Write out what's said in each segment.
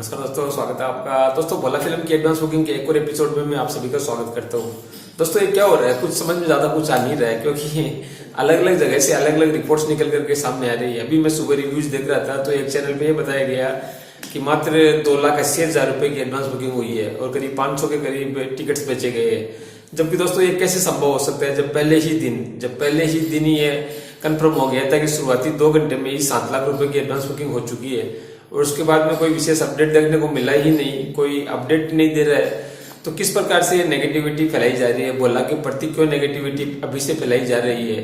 नमस्कार दोस्तों, स्वागत है आपका। दोस्तों भोला फिल्म की एडवांस बुकिंग के एक और एपिसोड में मैं आप सभी का स्वागत करता हूँ। दोस्तों ये क्या हो रहा है, कुछ समझ में ज्यादा कुछ आ नहीं रहा है, क्योंकि अलग अलग जगह से अलग अलग रिपोर्ट्स निकल करके सामने आ रही है। अभी मैं सुबह रिव्यूज देख रहा था तो एक चैनल पे ये बताया गया कि मात्र 2,80,000 रुपए की एडवांस बुकिंग हुई है और करीब 500 के करीब टिकट्स बेचे गए हैं। जबकि दोस्तों ये कैसे संभव हो सकता है जब पहले ही दिन ही ये कंफर्म हो गया था कि शुरुआती 2 घंटे में ही 7 लाख रुपए की एडवांस बुकिंग हो चुकी है और उसके बाद में कोई विशेष अपडेट देखने को मिला ही नहीं, कोई अपडेट नहीं दे रहा है। तो किस प्रकार से ये नेगेटिविटी फैलाई जा रही है, भोला के प्रति क्यों नेगेटिविटी अभी से फैलाई जा रही है?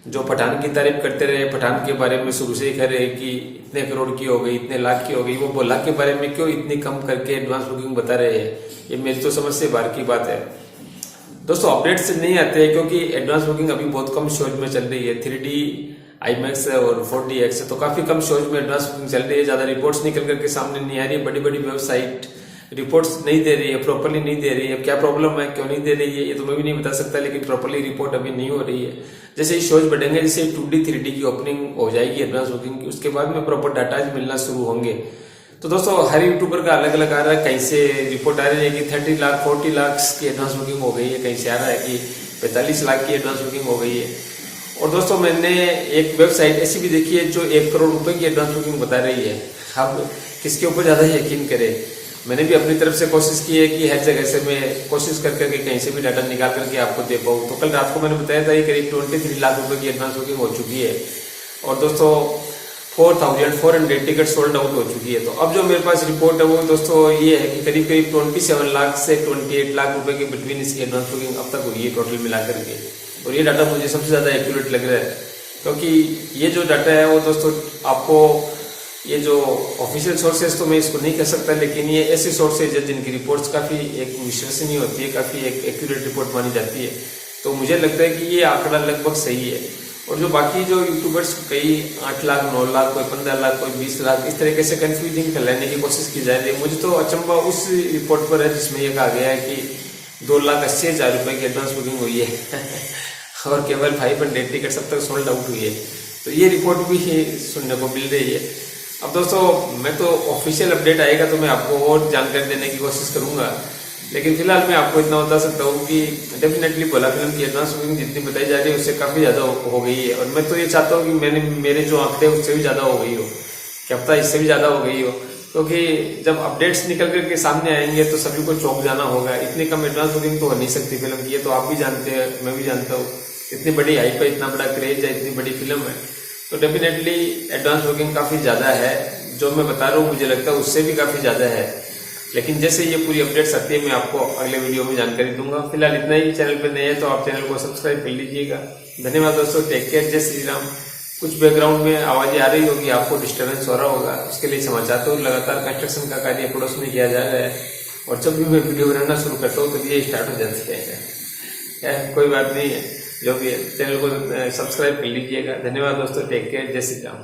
जो पठान की तारीफ करते रहे, पठान के बारे में शुरू से ही कह रहे कि इतने करोड़ की हो गई, इतने लाख की हो गई, वो भोला के बारे में क्यों इतनी कम करके एडवांस बुकिंग बता रहे हैं? ये मेरी तो समझ से बाहर की बात है। दोस्तों अपडेट्स नहीं आते हैं क्योंकि एडवांस बुकिंग अभी बहुत कम शोज में चल रही है। 3D IMAX है और 4DX है, तो काफी कम शोज में एडवांस बुकिंग चल रही है। ज्यादा रिपोर्ट्स निकल करके सामने नहीं आ रही है। बड़ी बड़ी वेबसाइट रिपोर्ट्स नहीं दे रही है, प्रॉपरली नहीं दे रही है। क्या प्रॉब्लम है, क्यों नहीं दे रही है, ये तो मैं भी नहीं बता सकता, लेकिन प्रॉपरली रिपोर्ट अभी नहीं हो रही है। जैसे ही शोज बढ़ेंगे, जैसे 2D 3D की ओपनिंग हो जाएगी एडवांस बुकिंग की, उसके बाद में प्रॉपर डाटा मिलना शुरू होंगे। तो दोस्तों हर यूट्यूबर का अलग अलग आ रहा है। कहीं से रिपोर्ट आ रही है कि 30 लाख 40 लाख की एडवांस बुकिंग हो गई है, कहीं से आ रहा है कि 45 लाख की एडवांस बुकिंग हो गई है। और दोस्तों मैंने एक वेबसाइट ऐसी भी देखी है जो 1 करोड़ रुपए की एडवांस बुकिंग बता रही है। अब किसके ऊपर ज्यादा यकीन करे? मैंने भी अपनी तरफ से कोशिश की है कि हर जगह से मैं कोशिश करके कहीं से भी डाटा निकाल करके आपको दे पाऊँ। तो कल रात को मैंने बताया था ये करीब 23 लाख रुपए की एडवांस बुकिंग हो चुकी है और दोस्तों 4,400 टिकट सोल्ड आउट हो चुकी है। तो अब जो मेरे पास रिपोर्ट है वो दोस्तों ये है कि करीब 27 लाख से 28 लाख रुपए के बिटवीन इसकी एडवांस बुकिंग अब तक हुई है टोटल मिलाकर के। और ये डाटा मुझे सबसे ज्यादा एक्यूरेट लग रहा है, क्योंकि ये जो डाटा है वो दोस्तों आपको, ये जो ऑफिशियल सोर्सेज तो मैं इसको नहीं कह सकता, लेकिन ये ऐसे सोर्सेज है जिनकी रिपोर्ट्स काफी एक विश्वसनीय होती है, काफी एक एक्यूरेट रिपोर्ट मानी जाती है। तो मुझे लगता है कि ये आंकड़ा लगभग सही है। और जो बाकी जो यूट्यूबर्स कई 8 लाख 9 लाख कोई 15 लाख कोई 20 लाख इस तरीके से कंफ्यूजिंग फैलाने की कोशिश की जा रही है, मुझे तो अचंबा उस रिपोर्ट पर है जिसमें यह कहा गया है कि 2,80,000 रुपए की एडवांस बुकिंग हुई है और केवल 500 टिकट अब तक सोल्ड आउट हुई है। तो ये रिपोर्ट भी सुनने को मिल रही है। अब दोस्तों मैं तो ऑफिशियल अपडेट आएगा तो मैं आपको और जानकारी देने की कोशिश करूंगा, लेकिन फिलहाल मैं आपको इतना बता सकता हूँ कि डेफिनेटली भोला फिल्म की एडवांस बुकिंग जितनी बताई जा रही है उससे काफी ज्यादा हो गई है। और मैं तो ये चाहता हूँ कि मेरे जो आंकड़े उससे भी ज्यादा हो गई हो, क्या पता इससे भी ज्यादा हो गई हो, क्योंकि जब अपडेट्स निकल करके सामने आएंगे तो सभी को चौंक जाना होगा। इतनी कम एडवांस बुकिंग तो हो नहीं सकती फिल्म की, ये तो आप भी जानते हैं, मैं भी जानता हूँ। इतनी बड़ी हाइप है, इतना बड़ा क्रेज है, इतनी बड़ी फिल्म है, तो डेफिनेटली एडवांस बुकिंग काफी ज्यादा है। जो मैं बता रहा हूँ मुझे लगता है उससे भी काफी ज्यादा है, लेकिन जैसे ये पूरी अपडेट्स आती है मैं आपको अगले वीडियो में जानकारी दूंगा। फिलहाल इतना ही। चैनल पर नए हैं तो आप चैनल को सब्सक्राइब कर लीजिएगा। धन्यवाद दोस्तों, टेक केयर, जय श्री राम। कुछ बैकग्राउंड में आवाजें आ रही होगी, आपको डिस्टर्बेंस हो रहा होगा, उसके लिए क्षमा चाहता हूँ। लगातार कंस्ट्रक्शन का कार्य पड़ोस में किया जा रहा है और जब भी मैं वीडियो बनाना शुरू करता हूँ तो ये स्टार्ट हो जाती है। कोई बात नहीं है, जो भी है चैनल को सब्सक्राइब कर लीजिएगा। धन्यवाद दोस्तों, टेक केयर, जय श्री राम।